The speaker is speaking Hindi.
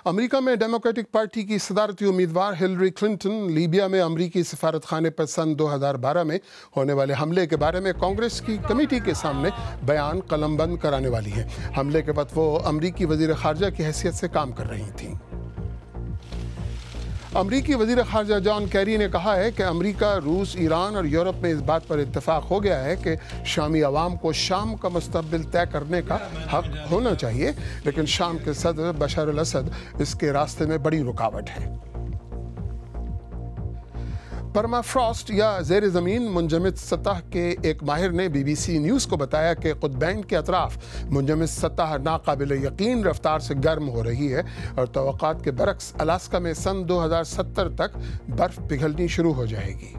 अमेरिका में डेमोक्रेटिक पार्टी की सदारती उम्मीदवार हिलरी क्लिंटन लीबिया में अमेरिकी सफारत खाने पर सन 2012 में होने वाले हमले के बारे में कांग्रेस की कमेटी के सामने बयान कलमबंद कराने वाली हैं। हमले के वक्त वो अमेरिकी वजीर खारजा की हैसियत से काम कर रही थीं। अमरीकी वज़ीर ख़ारजा जॉन कैरी ने कहा है कि अमेरिका, रूस, ईरान और यूरोप में इस बात पर इत्तेफाक हो गया है कि शामी अवाम को शाम का मुस्तक़बिल तय करने का हक़ होना चाहिए, लेकिन शाम के सदर बशर अल असद इसके रास्ते में बड़ी रुकावट है। परमाफ्रॉस्ट या ज़ेर ज़मीन मुंजमद सतह के एक माहिर ने BBC न्यूज़ को बताया कि क़ुतबैन के अतराफ मुंजमद सतह नाकाबिल यकीन रफ्तार से गर्म हो रही है और तवक्कात के बरक्स अलास्का में सन 2070 तक बर्फ़ पिघलनी शुरू हो जाएगी।